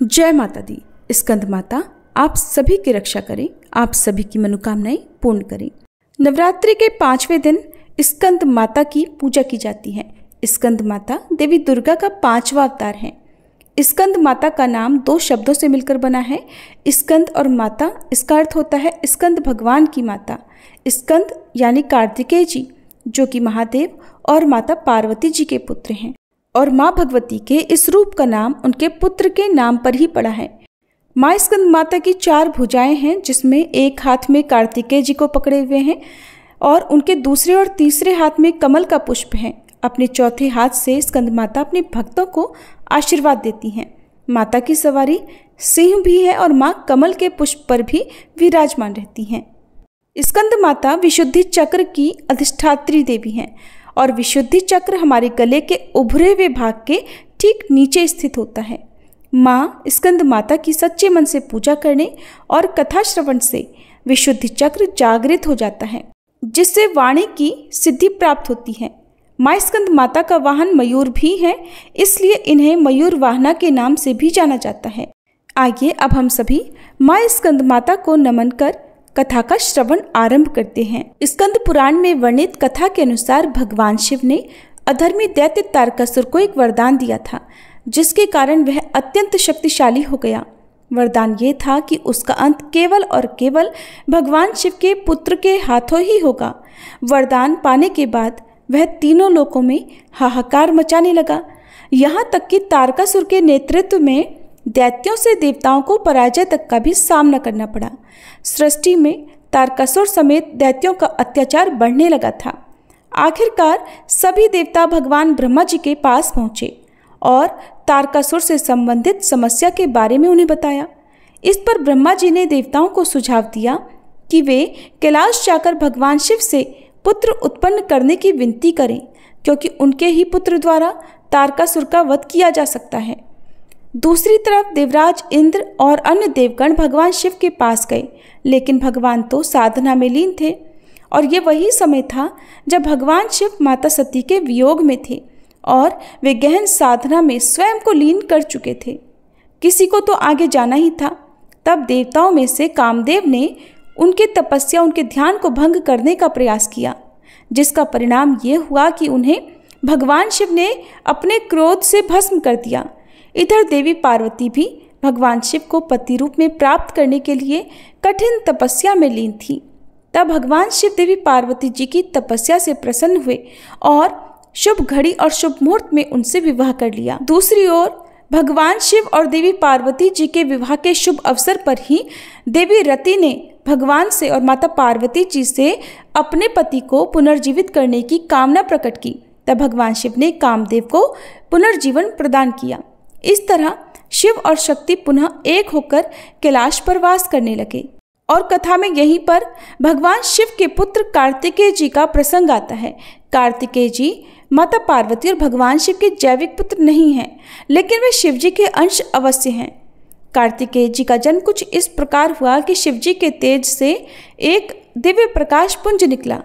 जय माता दी। स्कंद माता आप सभी की रक्षा करें, आप सभी की मनोकामनाएं पूर्ण करें। नवरात्रि के 5वें दिन स्कंद माता की पूजा की जाती है। स्कंद माता देवी दुर्गा का 5वां अवतार है। स्कंद माता का नाम 2 शब्दों से मिलकर बना है, स्कंद और माता। इसका अर्थ होता है स्कंद भगवान की माता। स्कंद यानी कार्तिकेय जी, जो कि महादेव और माता पार्वती जी के पुत्र हैं, और माँ भगवती के इस रूप का नाम उनके पुत्र के नाम पर ही पड़ा है। माँ स्कंद माता की 4 भुजाएं हैं, जिसमें एक हाथ में कार्तिकेय जी को पकड़े हुए हैं और उनके दूसरे और तीसरे हाथ में कमल का पुष्प है। अपने चौथे हाथ से स्कंद माता अपने भक्तों को आशीर्वाद देती हैं। माता की सवारी सिंह भी है और माँ कमल के पुष्प पर भी विराजमान रहती हैं। स्कंद माता विशुद्धि चक्र की अधिष्ठात्री देवी हैं और विशुद्धि चक्र हमारे गले के उभरे हुए भाग के ठीक नीचे स्थित होता है। माँ स्कंद माता की सच्चे मन से पूजा करने और कथा श्रवण से विशुद्धि चक्र जागृत हो जाता है, जिससे वाणी की सिद्धि प्राप्त होती है। माँ स्कंद माता का वाहन मयूर भी है, इसलिए इन्हें मयूर वाहना के नाम से भी जाना जाता है। आइए अब हम सभी माँ स्कंद माता को नमन कर कथा का श्रवण आरंभ करते हैं। स्कंद पुराण में वर्णित कथा के अनुसार भगवान शिव ने अधर्मी दैत्य तारकासुर को एक वरदान दिया था, जिसके कारण वह अत्यंत शक्तिशाली हो गया। वरदान ये था कि उसका अंत केवल और केवल भगवान शिव के पुत्र के हाथों ही होगा। वरदान पाने के बाद वह तीनों लोकों में हाहाकार मचाने लगा, यहाँ तक कि तारकासुर के नेतृत्व में दैत्यों से देवताओं को पराजय तक का भी सामना करना पड़ा। सृष्टि में तारकासुर समेत दैत्यों का अत्याचार बढ़ने लगा था। आखिरकार सभी देवता भगवान ब्रह्मा जी के पास पहुंचे और तारकासुर से संबंधित समस्या के बारे में उन्हें बताया। इस पर ब्रह्मा जी ने देवताओं को सुझाव दिया कि वे कैलाश जाकर भगवान शिव से पुत्र उत्पन्न करने की विनती करें, क्योंकि उनके ही पुत्र द्वारा तारकासुर का वध किया जा सकता है। दूसरी तरफ देवराज इंद्र और अन्य देवगण भगवान शिव के पास गए, लेकिन भगवान तो साधना में लीन थे और ये वही समय था जब भगवान शिव माता सती के वियोग में थे और वे गहन साधना में स्वयं को लीन कर चुके थे। किसी को तो आगे जाना ही था। तब देवताओं में से कामदेव ने उनके तपस्या, उनके ध्यान को भंग करने का प्रयास किया, जिसका परिणाम ये हुआ कि उन्हें भगवान शिव ने अपने क्रोध से भस्म कर दिया। इधर देवी पार्वती भी भगवान शिव को पति रूप में प्राप्त करने के लिए कठिन तपस्या में लीन थी। तब भगवान शिव देवी पार्वती जी की तपस्या से प्रसन्न हुए और शुभ घड़ी और शुभ मुहूर्त में उनसे विवाह कर लिया। दूसरी ओर भगवान शिव और देवी पार्वती जी के विवाह के शुभ अवसर पर ही देवी रति ने भगवान से और माता पार्वती जी से अपने पति को पुनर्जीवित करने की कामना प्रकट की। तब भगवान शिव ने कामदेव को पुनर्जीवन प्रदान किया। इस तरह शिव और शक्ति पुनः एक होकर कैलाश पर वास करने लगे। और कथा में यहीं पर भगवान शिव के पुत्र कार्तिकेय जी का प्रसंग आता है। कार्तिकेय जी माता पार्वती और भगवान शिव के जैविक पुत्र नहीं हैं, लेकिन वे शिव जी के अंश अवश्य हैं। कार्तिकेय जी का जन्म कुछ इस प्रकार हुआ कि शिव जी के तेज से एक दिव्य प्रकाश पुंज निकला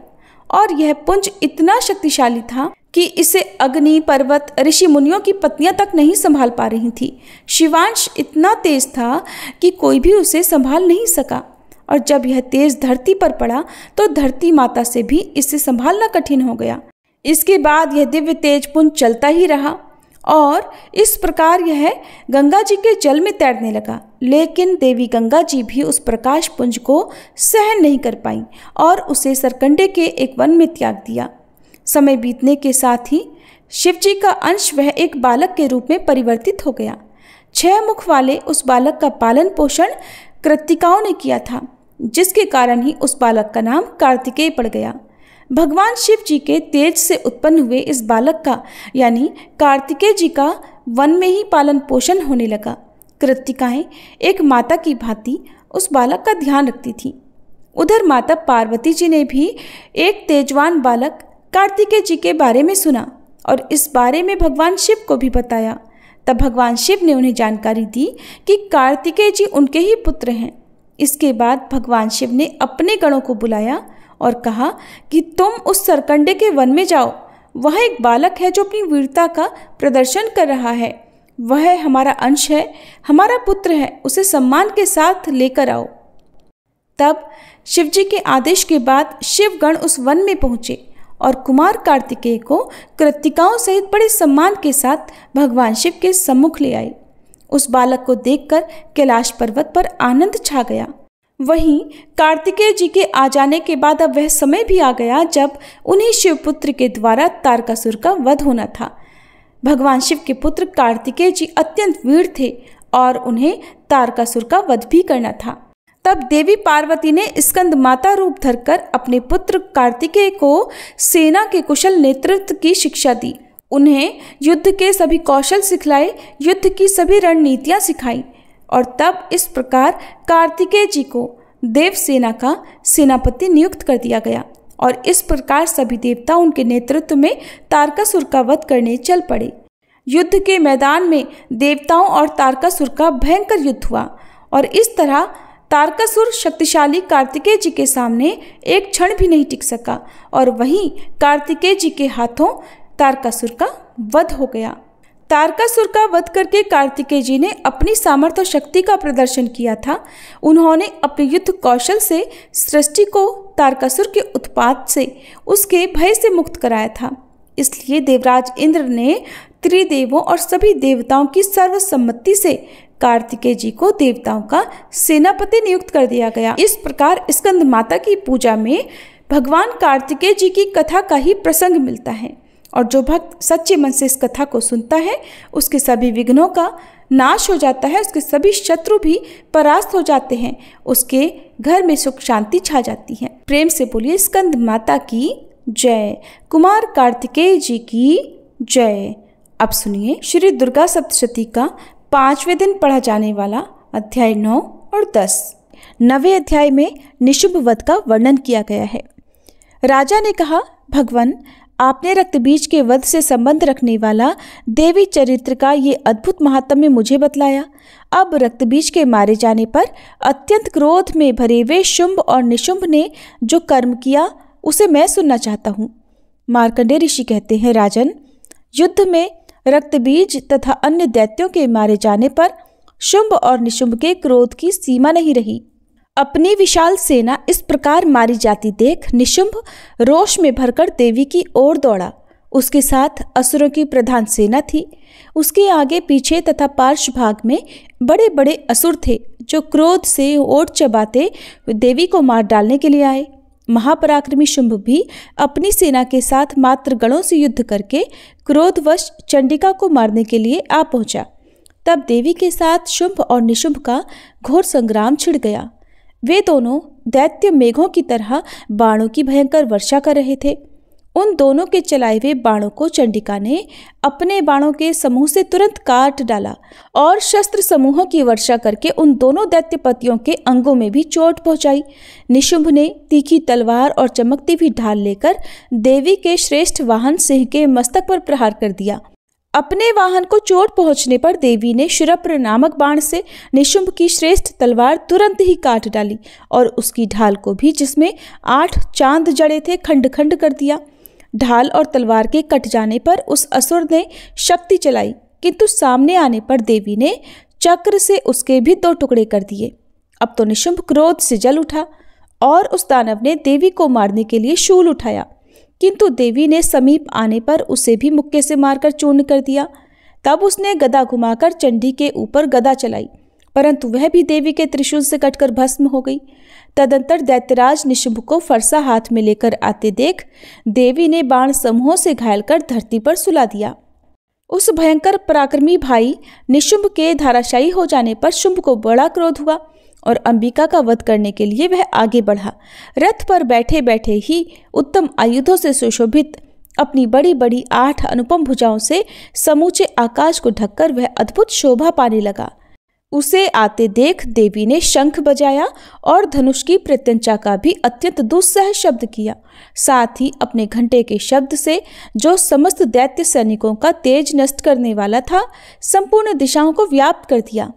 और यह पुंज इतना शक्तिशाली था कि इसे अग्नि, पर्वत, ऋषि मुनियों की पत्नियां तक नहीं संभाल पा रही थी। शिवांश इतना तेज था कि कोई भी उसे संभाल नहीं सका, और जब यह तेज धरती पर पड़ा तो धरती माता से भी इसे संभालना कठिन हो गया। इसके बाद यह दिव्य तेज पुंज चलता ही रहा और इस प्रकार यह गंगा जी के जल में तैरने लगा। लेकिन देवी गंगा जी भी उस प्रकाश पुंज को सहन नहीं कर पाई और उसे सरकंडे के एक वन में त्याग दिया। समय बीतने के साथ ही शिव जी का अंश वह एक बालक के रूप में परिवर्तित हो गया। 6 मुख वाले उस बालक का पालन पोषण कृत्तिकाओं ने किया था, जिसके कारण ही उस बालक का नाम कार्तिकेय पड़ गया। भगवान शिव जी के तेज से उत्पन्न हुए इस बालक का यानी कार्तिकेय जी का वन में ही पालन पोषण होने लगा। कृत्तिकाएं एक माता की भांति उस बालक का ध्यान रखती थीं। उधर माता पार्वती जी ने भी एक तेजवान बालक कार्तिकेय जी के बारे में सुना और इस बारे में भगवान शिव को भी बताया। तब भगवान शिव ने उन्हें जानकारी दी कि कार्तिकेय जी उनके ही पुत्र हैं। इसके बाद भगवान शिव ने अपने गणों को बुलाया और कहा कि तुम उस सरकंडे के वन में जाओ। वह एक बालक है जो अपनी वीरता का प्रदर्शन कर रहा है। वह हमारा अंश है, हमारा पुत्र है, उसे सम्मान के साथ लेकर आओ। तब शिवजी के आदेश के बाद शिवगण उस वन में पहुंचे और कुमार कार्तिकेय को कृत्तिकाओं सहित बड़े सम्मान के साथ भगवान शिव के सम्मुख ले आए। उस बालक को देखकर कैलाश पर्वत पर आनंद छा गया। वहीं कार्तिकेय जी के आ जाने के बाद अब वह समय भी आ गया जब उन्हीं शिवपुत्र के द्वारा तारकासुर का वध होना था। भगवान शिव के पुत्र कार्तिकेय जी अत्यंत वीर थे और उन्हें तारकासुर का वध भी करना था। तब देवी पार्वती ने स्कंद माता रूप धरकर अपने पुत्र कार्तिकेय को सेना के कुशल नेतृत्व की शिक्षा दी। उन्हें युद्ध के सभी कौशल सिखलाए, युद्ध की सभी रणनीतियां सिखाई और तब इस प्रकार कार्तिकेय जी को देव सेना का सेनापति नियुक्त कर दिया गया और इस प्रकार सभी देवता उनके नेतृत्व में तारकासुर का वध करने चल पड़े। युद्ध के मैदान में देवताओं और तारकासुर का भयंकर युद्ध हुआ और इस तरह तारकासुर शक्तिशाली कार्तिकेय जी के सामने एक क्षण भी नहीं टिक सका और वहीं कार्तिकेय जी के हाथों तारकासुर का वध हो गया। तारकासुर का वध करके कार्तिकेय जी ने अपनी सामर्थ्य और शक्ति का प्रदर्शन किया था। उन्होंने अपने युद्ध कौशल से सृष्टि को तारकासुर के उत्पात से, उसके भय से मुक्त कराया था। इसलिए देवराज इंद्र ने त्रिदेवों और सभी देवताओं की सर्वसम्मति से कार्तिकेय जी को देवताओं का सेनापति नियुक्त कर दिया गया। इस प्रकार स्कंद माता की पूजा में भगवान कार्तिकेय जी की कथा का ही प्रसंग मिलता है और जो भक्त सच्चे मन से इस कथा को सुनता है उसके सभी विघ्नों का नाश हो जाता है, उसके सभी शत्रु भी परास्त हो जाते हैं, उसके घर में सुख शांति छा जाती है। प्रेम से बोलिए स्कंद माता की जय, कुमार कार्तिकेय जी की जय। अब सुनिए श्री दुर्गा सप्तशती का 5वें दिन पढ़ा जाने वाला अध्याय 9 और 10। 9वें अध्याय में निशुंभ वध का वर्णन किया गया है। राजा ने कहा, भगवान आपने रक्तबीज के वध से संबंध रखने वाला देवी चरित्र का ये अद्भुत महात्म्य मुझे बतलाया। अब रक्तबीज के मारे जाने पर अत्यंत क्रोध में भरे हुए शुंभ और निशुंभ ने जो कर्म किया उसे मैं सुनना चाहता हूँ। मार्कंडेय ऋषि कहते हैं, राजन, युद्ध में रक्तबीज तथा अन्य दैत्यों के मारे जाने पर शुंभ और निशुंभ के क्रोध की सीमा नहीं रही। अपनी विशाल सेना इस प्रकार मारी जाती देख निशुंभ रोष में भरकर देवी की ओर दौड़ा। उसके साथ असुरों की प्रधान सेना थी। उसके आगे पीछे तथा पार्श्व भाग में बड़े बड़े असुर थे जो क्रोध से ओठ चबाते देवी को मार डालने के लिए आए। महापराक्रमी शुंभ भी अपनी सेना के साथ मात्र गणों से युद्ध करके क्रोधवश चंडिका को मारने के लिए आ पहुंचा। तब देवी के साथ शुंभ और निशुंभ का घोर संग्राम छिड़ गया। वे दोनों दैत्य मेघों की तरह बाणों की भयंकर वर्षा कर रहे थे। उन दोनों के चलाए हुए बाणों को चंडिका ने अपने बाणों के समूह से तुरंत काट डाला और शस्त्र समूहों की वर्षा करके उन दोनों दैत्यपतियों के अंगों में भी चोट पहुंचाई। निशुंभ ने तीखी तलवार और चमकती हुई ढाल लेकर देवी के श्रेष्ठ वाहन सिंह के मस्तक पर प्रहार कर दिया। अपने वाहन को चोट पहुंचने पर देवी ने शुरप्र नामक बाण से निशुंभ की श्रेष्ठ तलवार तुरंत ही काट डाली और उसकी ढाल को भी, जिसमें 8 चांद जड़े थे, खंड खंड कर दिया। ढाल और तलवार के कट जाने पर उस असुर ने शक्ति चलाई, किंतु सामने आने पर देवी ने चक्र से उसके भी 2 टुकड़े कर दिए। अब तो निशुंभ क्रोध से जल उठा और उस दानव ने देवी को मारने के लिए शूल उठाया, किंतु देवी ने समीप आने पर उसे भी मुक्के से मारकर चूर्ण कर दिया। तब उसने गदा घुमाकर चंडी के ऊपर गदा चलाई, परंतु वह भी देवी के त्रिशूल से कटकर भस्म हो गई। तदंतर दैत्यराज निशुंभ को फरसा हाथ में लेकर आते देख देवी ने बाण समूहों से घायल कर धरती पर सुला दिया। उस भयंकर पराक्रमी भाई निशुंभ के धाराशायी हो जाने पर शुंभ को बड़ा क्रोध हुआ और अंबिका का वध करने के लिए वह आगे बढ़ा। रथ पर बैठे बैठे ही उत्तम आयुधों से सुशोभित अपनी बड़ी बड़ी 8 अनुपम भुजाओं से समूचे आकाश को ढककर वह अद्भुत शोभा पाने लगा। उसे आते देख देवी ने शंख बजाया और धनुष की प्रत्यंचा का भी अत्यंत दुस्सह शब्द किया। साथ ही अपने घंटे के शब्द से, जो समस्त दैत्य सैनिकों का तेज नष्ट करने वाला था, संपूर्ण दिशाओं को व्याप्त कर दिया।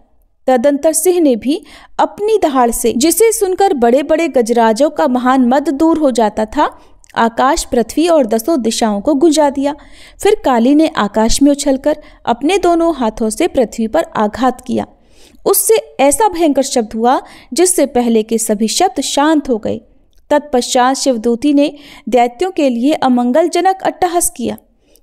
तदंतर सिंह ने भी अपनी दहाड़ से, जिसे सुनकर बड़े बड़े गजराजों का महान मद दूर हो जाता था, आकाश, पृथ्वी और 10 दिशाओं को गुंजा दिया। फिर काली ने आकाश में उछलकर अपने दोनों हाथों से पृथ्वी पर आघात किया। उससे ऐसा भयंकर शब्द हुआ जिससे पहले के सभी शब्द शांत हो गए। तत्पश्चात शिवदूती ने दैत्यों के लिए अमंगलजनक अट्टहास किया।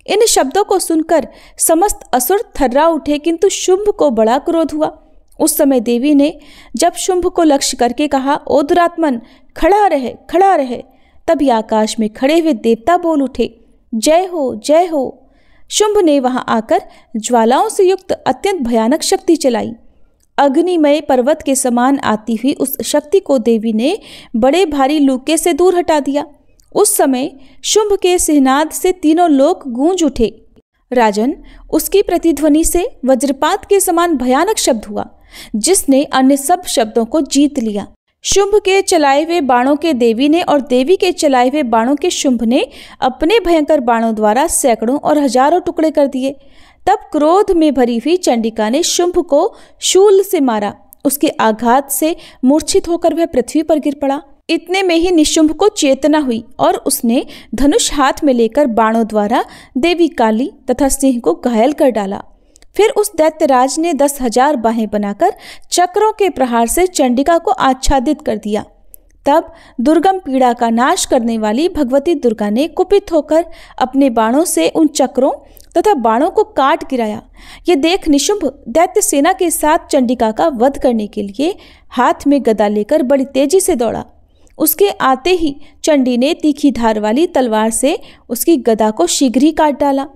इन शब्दों को सुनकर समस्त असुर थर्रा उठे, किंतु शुंभ को बड़ा क्रोध हुआ। उस समय देवी ने जब शुंभ को लक्ष्य करके कहा, ओ दुरात्मन, खड़ा रहे, खड़ा रहे, तभी आकाश में खड़े हुए देवता बोल उठे, जय हो, जय हो। शुंभ ने वहां आकर ज्वालाओं से युक्त अत्यंत भयानक शक्ति चलाई। अग्निमय पर्वत के समान आती हुई उस शक्ति को देवी ने बड़े भारी लूके से दूर हटा दिया। उस समय शुंभ के सिहनाद से तीनों लोक गूंज उठे। राजन, उसकी प्रतिध्वनि से वज्रपात के समान भयानक शब्द हुआ, जिसने अन्य सब शब्दों को जीत लिया। शुंभ के चलाए हुए बाणों के देवी ने और देवी के चलाए हुए बाणों के शुंभ ने अपने भयंकर बाणों द्वारा सैकड़ों और हजारों टुकड़े कर दिए। तब क्रोध में भरी हुई चंडिका ने शुंभ को शूल से मारा। उसके आघात से मूर्छित होकर वह पृथ्वी पर गिर पड़ा। इतने में ही निशुंभ को चेतना हुई और उसने धनुष हाथ में लेकर बाणों द्वारा देवी काली तथा सिंह को घायल कर डाला। फिर उस दैत्यराज ने 10,000 बाहें बनाकर चक्रों के प्रहार से चंडिका को आच्छादित कर दिया। तब दुर्गम पीड़ा का नाश करने वाली भगवती दुर्गा ने कुपित होकर अपने बाणों से उन चक्रों तथा बाणों को काट गिराया। ये देख निशुंभ दैत्य सेना के साथ चंडिका का वध करने के लिए हाथ में गदा लेकर बड़ी तेजी से दौड़ा। उसके आते ही चंडी ने तीखी धार वाली तलवार से उसकी गदा को शीघ्र ही काट डाला।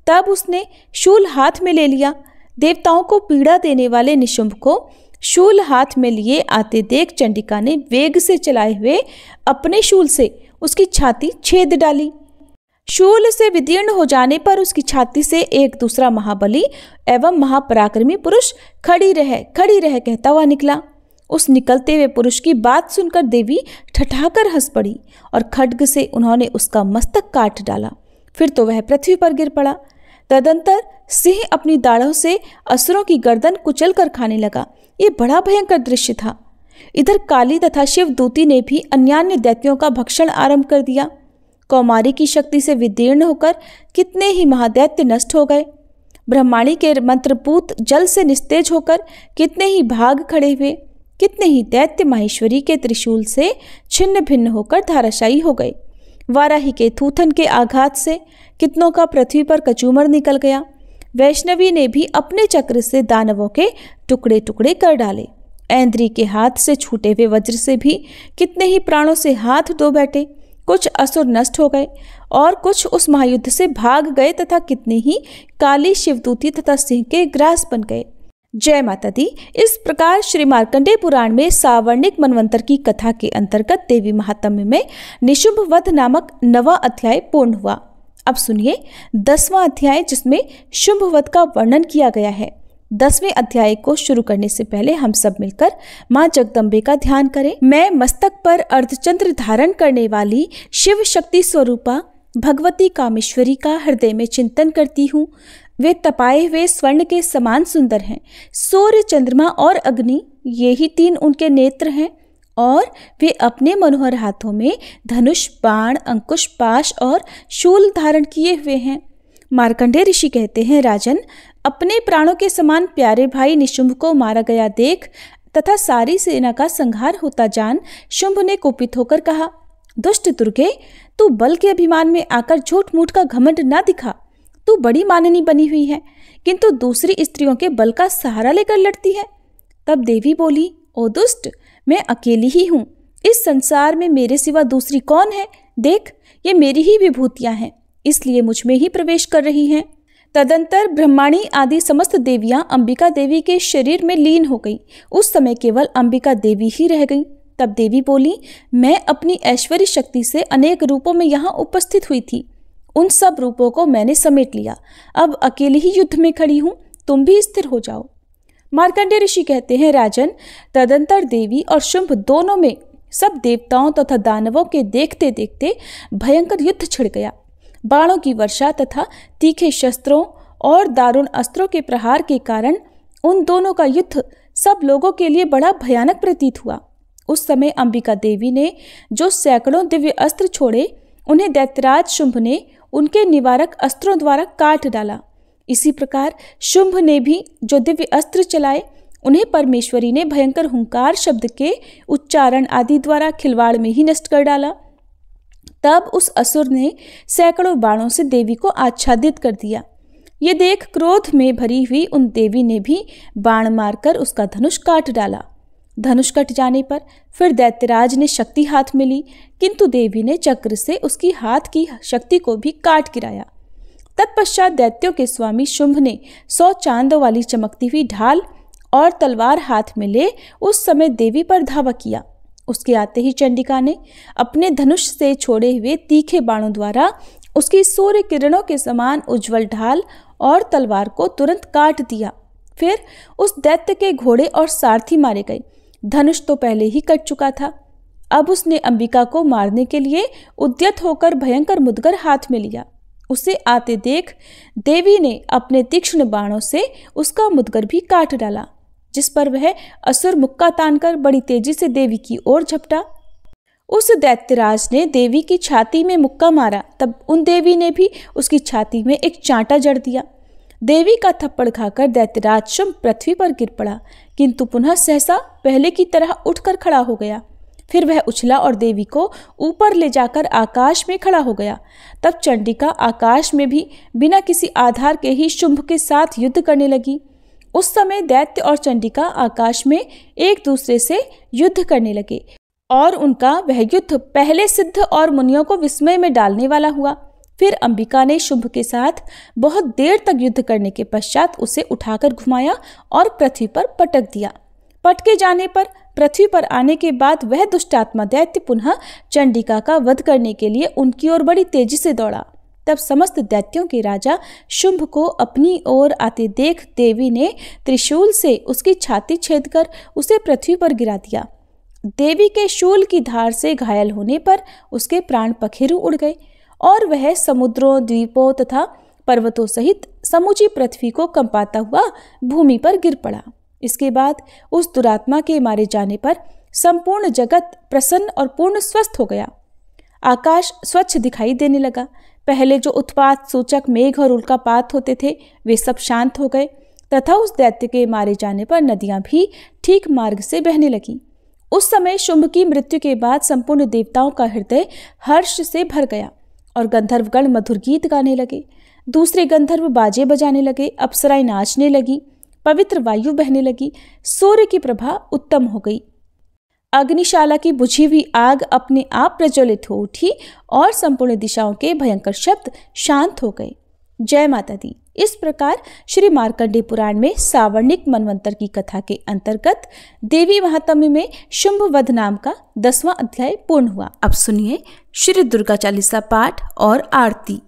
तब उसने शूल हाथ में ले लिया। देवताओं को पीड़ा देने वाले निशुंभ को शूल हाथ में लिए आते देख चंडिका ने वेग से चलाए हुए अपने शूल से उसकी छाती छेद डाली। शूल से विदीर्ण हो जाने पर उसकी छाती से एक दूसरा महाबली एवं महापराक्रमी पुरुष खड़ी रह कहता हुआ निकला। उस निकलते हुए पुरुष की बात सुनकर देवी ठठाकर हंस पड़ी और खड्ग से उन्होंने उसका मस्तक काट डाला। फिर तो वह पृथ्वी पर गिर पड़ा। तदंतर सिंह अपनी दाढ़ों से असुरों की गर्दन कुचल कर खाने लगा। ये बड़ा भयंकर दृश्य था। इधर काली तथा शिवदूती ने भी अन्यान्य दैत्यों का भक्षण आरंभ कर दिया। कौमारी की शक्ति से विदीर्ण होकर कितने ही महादैत्य नष्ट हो गए। ब्रह्माणी के मंत्रपूत जल से निस्तेज होकर कितने ही भाग खड़े हुए। कितने ही दैत्य माहेश्वरी के त्रिशूल से छिन्न भिन्न होकर धाराशायी हो गए। वाराही के थूथन के आघात से कितनों का पृथ्वी पर कचूमर निकल गया। वैष्णवी ने भी अपने चक्र से दानवों के टुकड़े टुकड़े कर डाले। ऐन्द्री के हाथ से छूटे हुए वज्र से भी कितने ही प्राणों से हाथ धो बैठे। कुछ असुर नष्ट हो गए और कुछ उस महायुद्ध से भाग गए तथा कितने ही काली, शिवदूती तथा सिंह के ग्रास बन गए। जय माता दी। इस प्रकार श्री मार्कंडेय पुराण में सावर्णिक मनवंतर की कथा के अंतर्गत देवी महात्म्य में निशुंभ वध नामक 9वां अध्याय पूर्ण हुआ। अब सुनिए 10वां अध्याय, जिसमें शुंभ वध का वर्णन किया गया है। 10वें अध्याय को शुरू करने से पहले हम सब मिलकर माँ जगदम्बे का ध्यान करें। मैं मस्तक पर अर्धचंद्र धारण करने वाली शिव शक्ति स्वरूपा भगवती कामेश्वरी का हृदय में चिंतन करती हूँ। वे तपाए हुए स्वर्ण के समान सुंदर हैं। सूर्य, चंद्रमा और अग्नि, ये ही 3 उनके नेत्र हैं और वे अपने मनोहर हाथों में धनुष, बाण, अंकुश, पाश और शूल धारण किए हुए हैं। मार्कंडेय ऋषि कहते हैं, राजन, अपने प्राणों के समान प्यारे भाई निशुंभ को मारा गया देख तथा सारी सेना का संहार होता जान शुंभ ने कुपित होकर कहा, दुष्ट दुर्गे, तू बल के अभिमान में आकर झूठ मूठ का घमंड ना दिखा। तू बड़ी माननी बनी हुई है, किंतु दूसरी स्त्रियों के बल का सहारा लेकर लड़ती है। तब देवी बोली, ओ दुष्ट, मैं अकेली ही हूँ। इस संसार में मेरे सिवा दूसरी कौन है? देख, ये मेरी ही विभूतियां हैं, इसलिए मुझ में ही प्रवेश कर रही हैं। तदंतर ब्रह्माणी आदि समस्त देवियां अंबिका देवी के शरीर में लीन हो गई। उस समय केवल अंबिका देवी ही रह गई। तब देवी बोली, मैं अपनी ऐश्वर्य शक्ति से अनेक रूपों में यहाँ उपस्थित हुई थी। उन सब रूपों को मैंने समेट लिया। अब अकेली ही युद्ध में खड़ी हूँ, तुम भी स्थिर हो जाओ। मार्कंडेय ऋषि कहते हैं, राजन, तदंतर देवी और शुंभ दोनों में सब देवताओं तथा दानवों के देखते देखते भयंकर युद्ध छिड़ गया। बाणों की वर्षा तथा तीखे शस्त्रों और दारुण अस्त्रों के प्रहार के कारण उन दोनों का युद्ध सब लोगों के लिए बड़ा भयानक प्रतीत हुआ। उस समय अंबिका देवी ने जो सैकड़ों दिव्य अस्त्र छोड़े, उन्हें दैत्यराज शुंभ ने उनके निवारक अस्त्रों द्वारा काट डाला। इसी प्रकार शुंभ ने भी जो दिव्य अस्त्र चलाए, उन्हें परमेश्वरी ने भयंकर हुंकार शब्द के उच्चारण आदि द्वारा खिलवाड़ में ही नष्ट कर डाला। तब उस असुर ने सैकड़ों बाणों से देवी को आच्छादित कर दिया। ये देख क्रोध में भरी हुई उन देवी ने भी बाण मारकर उसका धनुष काट डाला। धनुष कट जाने पर फिर दैत्यराज ने शक्ति हाथ में ली, किंतु देवी ने चक्र से उसकी हाथ की शक्ति को भी काट गिराया। तत्पश्चात दैत्यों के स्वामी शुंभ ने 100 चांदों वाली चमकती हुई ढाल और तलवार हाथ में ले उस समय देवी पर धावा किया। उसके आते ही चंडिका ने अपने धनुष से छोड़े हुए तीखे बाणों द्वारा उसकी सूर्य किरणों के समान उज्जवल ढाल और तलवार को तुरंत काट दिया। फिर उस दैत्य के घोड़े और सारथी मारे गए। धनुष तो पहले ही कट चुका था। अब उसने अंबिका को मारने के लिए उद्यत होकर भयंकर मुदगर हाथ में लिया। उसे आते देख देवी ने अपने तीक्ष्ण बाणों से उसका मुदगर भी काट डाला, जिस पर वह असुर मुक्का तानकर बड़ी तेजी से देवी की ओर झपटा। उस दैत्यराज ने देवी की छाती में मुक्का मारा, तब उन देवी ने भी उसकी छाती में एक चांटा जड़ दिया। देवी का थप्पड़ खाकर दैत्यराज शुंभ पृथ्वी पर गिर पड़ा, किंतु पुनः सहसा पहले की तरह उठकर खड़ा हो गया। फिर वह उछला और देवी को ऊपर ले जाकर आकाश में खड़ा हो गया। तब चंडिका आकाश में भी बिना किसी आधार के ही शुंभ के साथ युद्ध करने लगी। उस समय दैत्य और चंडिका आकाश में एक दूसरे से युद्ध करने लगे और उनका वह युद्ध पहले सिद्ध और मुनियों को विस्मय में डालने वाला हुआ। फिर अंबिका ने शुंभ के साथ बहुत देर तक युद्ध करने के पश्चात उसे उठाकर घुमाया और पृथ्वी पर पटक दिया। पटके जाने पर पृथ्वी पर आने के बाद वह दुष्टात्मा दैत्य पुनः चंडिका का वध करने के लिए उनकी ओर बड़ी तेजी से दौड़ा। तब समस्त दैत्यों के राजा शुंभ को अपनी ओर आते देख देवी ने त्रिशूल से उसकी छाती छेदकर उसे पृथ्वी पर गिरा दिया। देवी के शूल की धार से घायल होने पर उसके प्राण पखेरु उड़ गए और वह समुद्रों, द्वीपों तथा पर्वतों सहित समूची पृथ्वी को कंपाता हुआ भूमि पर गिर पड़ा। इसके बाद उस दुरात्मा के मारे जाने पर संपूर्ण जगत प्रसन्न और पूर्ण स्वस्थ हो गया। आकाश स्वच्छ दिखाई देने लगा। पहले जो उत्पात सूचक मेघ और उल्कापात होते थे, वे सब शांत हो गए तथा उस दैत्य के मारे जाने पर नदियां भी ठीक मार्ग से बहने लगीं। उस समय शुंभ की मृत्यु के बाद संपूर्ण देवताओं का हृदय हर्ष से भर गया और गंधर्वगण मधुर गीत गाने लगे। दूसरे गंधर्व बाजे बजाने लगे, अप्सराएं नाचने लगी, पवित्र वायु बहने लगी, सूर्य की प्रभा उत्तम हो गई, अग्निशाला की बुझी हुई आग अपने आप प्रज्वलित हो उठी और संपूर्ण दिशाओं के भयंकर शब्द शांत हो गए। जय माता दी। इस प्रकार श्री मार्कंडेय पुराण में सावर्णिक मनवंतर की कथा के अंतर्गत देवी महात्म्य में शुंभ वध नाम का 10वां अध्याय पूर्ण हुआ। अब सुनिए श्री दुर्गा चालीसा पाठ और आरती।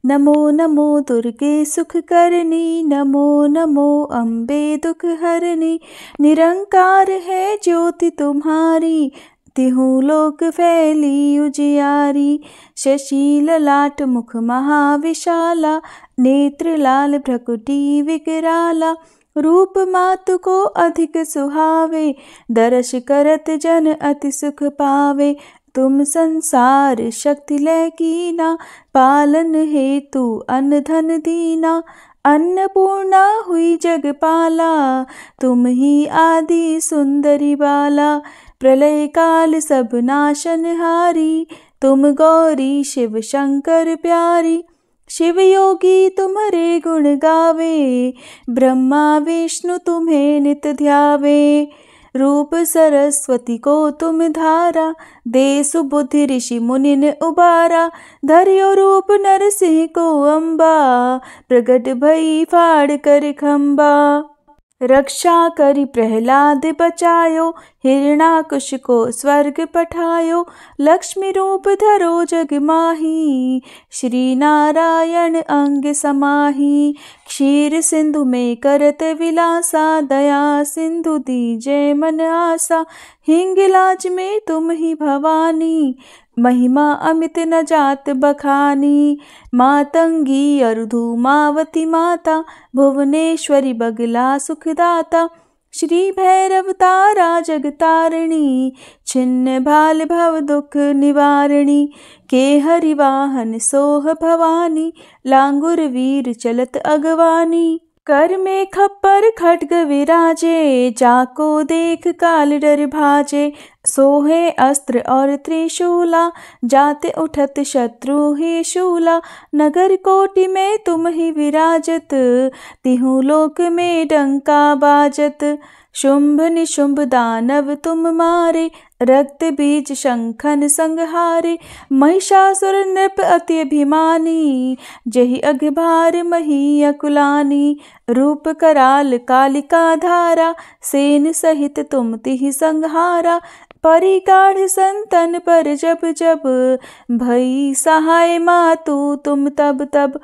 नमो नमो दुर्गे सुख करनी, नमो नमो अम्बे दुख हरनी, निरंकार है ज्योति तुम्हारी, तिहु लोक फैली उजियारी। शशि ललाट मुख महाविशाला, नेत्र लाल भ्रकुटी विकराला, रूप मातु को अधिक सुहावे, दर्श करत जन अति सुख पावे। तुम संसार शक्ति लय कीना, पालन हेतु अन्न धन दीना, अन्नपूर्णा हुई जगपाला, तुम ही आदि सुंदरी बाला। प्रलय काल सब नाशनहारी, तुम गौरी शिव शंकर प्यारी। शिव योगी तुम्हारे गुण गावे, ब्रह्मा विष्णु तुम्हें नित ध्यावे। रूप सरस्वती को तुम धारा, दे सुबुद्धि ऋषि मुनिन उबारा। धर्यो रूप नरसिंह को अम्बा, प्रगट भई फाड़ कर खम्बा। रक्षा करी प्रहलाद बचायो, हिरणाकुश को स्वर्ग पठायो। लक्ष्मी रूप धरो जग माही, श्री नारायण अंग समाही। क्षीर सिंधु में करत विलासा, दया सिंधु दीजे मन आसा। हिंगलाज में तुम ही भवानी, महिमा अमित न जात बखानी। मातंगी अरुधु मावती माता, भुवनेश्वरी बगला सुखदाता। श्री भैरव तारा जगतारिणी, छिन्न भाल भव दुख निवारिणी। के हरिवाहन सोह भवानी, लांगुर वीर चलत अगवानी। कर में खप्पर खड्ग विराजे, जाको देख काल डर भाजे। सोहे अस्त्र और त्रिशूला, जाते उठत शत्रु ही शूला। नगर कोटि में तुम ही विराजत, तिहु लोक में डंका बाजत। शुंभ निशुंभ दानव तुम मारे, रक्त बीज शंखन संहारे। महिषासुर नृप अति अभिमानी, जहि अघभार मही अकुलानी। रूप कराल कालिका धारा, सेन सहित तुम तिहि संहारा। परिगाढ़ संतन पर जब जब, भई सहाय मातु तुम तब तब।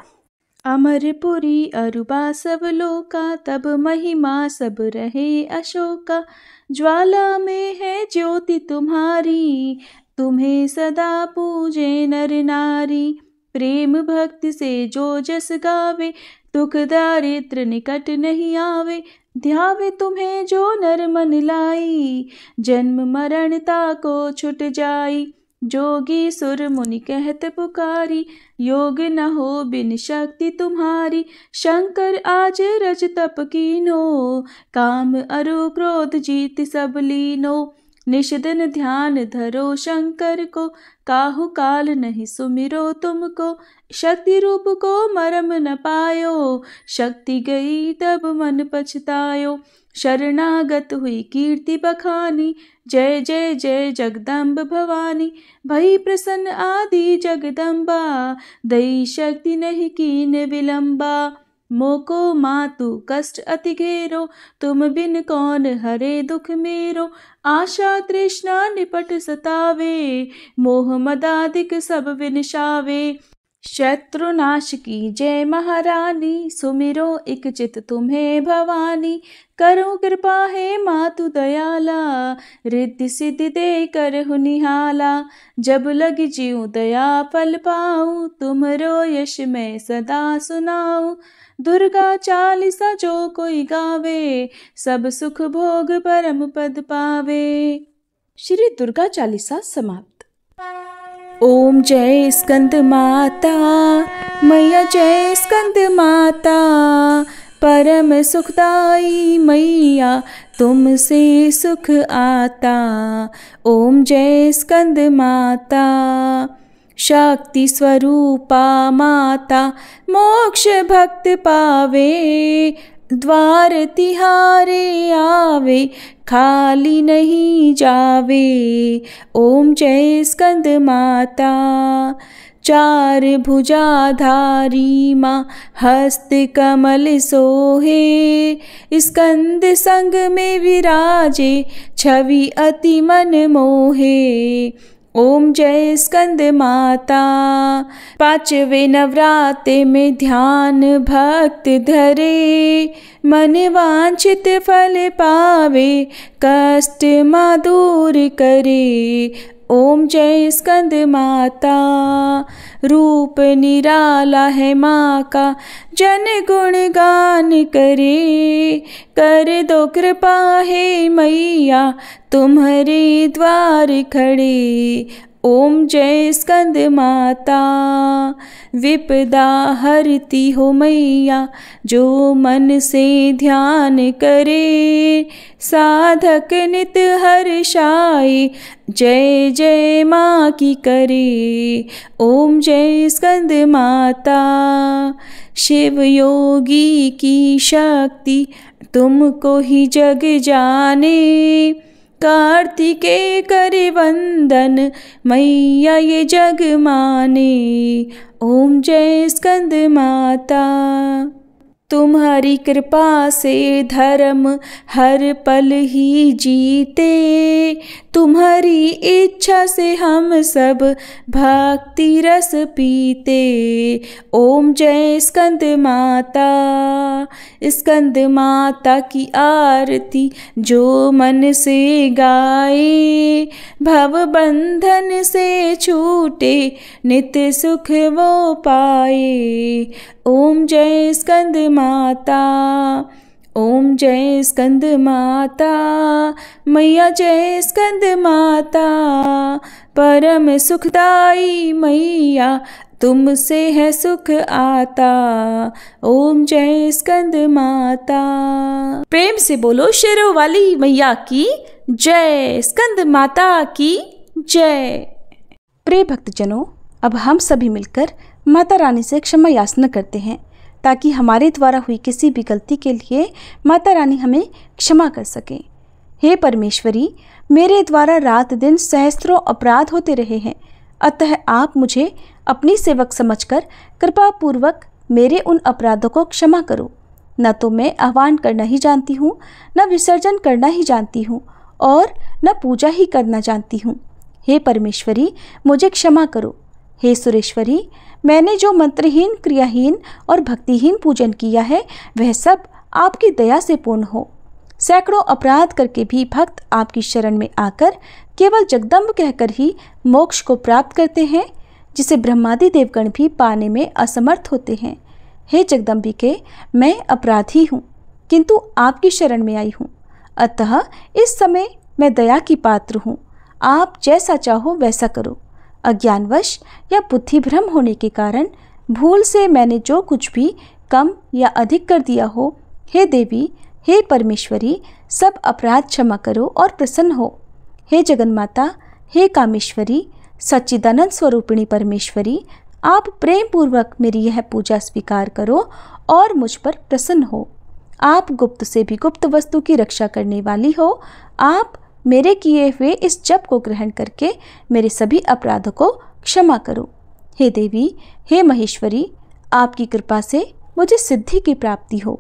अमरपुरी अरुबा सब लोका, तब महिमा सब रहे अशोका। ज्वाला में है ज्योति तुम्हारी, तुम्हें सदा पूजे नर नारी। प्रेम भक्ति से जो जस गावे, दुख दारिद्र निकट नहीं आवे। ध्यावे तुम्हें जो नर मन लाई, जन्म मरण ताको छुट जाई। जोगी सुर मुनि कहत पुकारी, योग न हो बिन शक्ति तुम्हारी। शंकर आज रज तप कीनो, काम अरु क्रोध जीत सब लीनो। निषदन ध्यान धरो शंकर को, काहु काल नहीं सुमिरो तुमको। शक्ति रूप को मरम न पायो, शक्ति गई तब मन पछतायो। शरणागत हुई कीर्ति बखानी, जय जय जय जगदम्ब भवानी। भई प्रसन्न आदि जगदम्बा, दई शक्ति नहीं कीन विलंबा। मोको मातु कष्ट अति घेरो, तुम बिन कौन हरे दुख मेरो। आशा तृष्णा निपट सतावे, मोह मदादिक सब विनशावे। शत्रुनाश की जय महारानी, सुमिरो इक चित तुम्हें भवानी। करो कृपा है मातु दयाला, रिद्धि सिद्धि दे करहु निहाला। जब लग जीव दया फल पाऊं, तुम्हरो यश मैं सदा सुनाऊं। दुर्गा चालीसा जो कोई गावे, सब सुख भोग परम पद पावे। श्री दुर्गा चालीसा समाप्त। ओम जय स्कंद माता, मैया जय स्कंद माता। परम सुखदाई मैया, तुमसे सुख आता। ओम जय स्कंद माता। शक्ति स्वरूपा माता, मोक्ष भक्त पावे। द्वार तिहारे आवे, खाली नहीं जावे। ओम जय स्कंद माता। चार भुजाधारी माँ, हस्त कमल सोहे। स्कंद संग में विराजे, छवि अति मन मोहे। ओम जय स्कंद माता। पांचवे नवरात्रे में ध्यान भक्त धरे। मन वांछित फल पावे, कष्ट माँ दूर करे। ओम जय स्कंद माता। रूप निराला है माँ का, जन गुण गान करे। कर दो कृपा है मैया, तुम्हारे द्वार खड़े। ओम जय स्कंद माता। विपदा हरती हो मैया, जो मन से ध्यान करे। साधक नित हर्षाए, जय जय माँ की करे। ओम जय स्कंद माता। शिव योगी की शक्ति, तुमको ही जग जाने। कार्तिकेय करे वंदन, मैया ये जग माने। ओम जय स्कंद माता। तुम्हारी कृपा से धर्म हर पल ही जीते। तुम्हारी इच्छा से हम सब भक्ति रस पीते। ओम जय स्कंद माता। स्कंद माता की आरती जो मन से गाए। भव बंधन से छूटे, नित्य सुख वो पाए। ओम जय स्कंद माता। ओम जय स्कंद माता, मैया जय स्कंद माता, परम सुखदाई मैया तुमसे है सुख आता। ओम जय स्कंद माता। प्रेम से बोलो शेरों वाली मैया की जय, स्कंद माता की जय। प्रिय भक्तजनों, अब हम सभी मिलकर माता रानी से क्षमा याचना करते हैं ताकि हमारे द्वारा हुई किसी भी गलती के लिए माता रानी हमें क्षमा कर सके। हे परमेश्वरी, मेरे द्वारा रात दिन सहस्त्रों अपराध होते रहे हैं, अतः आप मुझे अपनी सेवक समझकर कृपा पूर्वक मेरे उन अपराधों को क्षमा करो। न तो मैं आह्वान करना ही जानती हूँ, न विसर्जन करना ही जानती हूँ और न पूजा ही करना जानती हूँ। हे परमेश्वरी, मुझे क्षमा करो। हे सुरेश्वरी, मैंने जो मंत्रहीन, क्रियाहीन और भक्तिहीन पूजन किया है वह सब आपकी दया से पूर्ण हो। सैकड़ों अपराध करके भी भक्त आपकी शरण में आकर केवल जगदम्ब कहकर ही मोक्ष को प्राप्त करते हैं, जिसे ब्रह्मादि देवगण भी पाने में असमर्थ होते हैं। हे जगदम्बिके, मैं अपराधी हूँ किंतु आपकी शरण में आई हूँ, अतः इस समय मैं दया की पात्र हूँ। आप जैसा चाहो वैसा करो। अज्ञानवश या बुद्धिभ्रम होने के कारण भूल से मैंने जो कुछ भी कम या अधिक कर दिया हो, हे देवी, हे परमेश्वरी, सब अपराध क्षमा करो और प्रसन्न हो। हे जगन्माता, हे कामेश्वरी, सच्चिदानंद स्वरूपिणी परमेश्वरी, आप प्रेम पूर्वक मेरी यह पूजा स्वीकार करो और मुझ पर प्रसन्न हो। आप गुप्त से भी गुप्त वस्तु की रक्षा करने वाली हो। आप मेरे किए हुए इस जप को ग्रहण करके मेरे सभी अपराधों को क्षमा करो। हे देवी, हे महेश्वरी, आपकी कृपा से मुझे सिद्धि की प्राप्ति हो।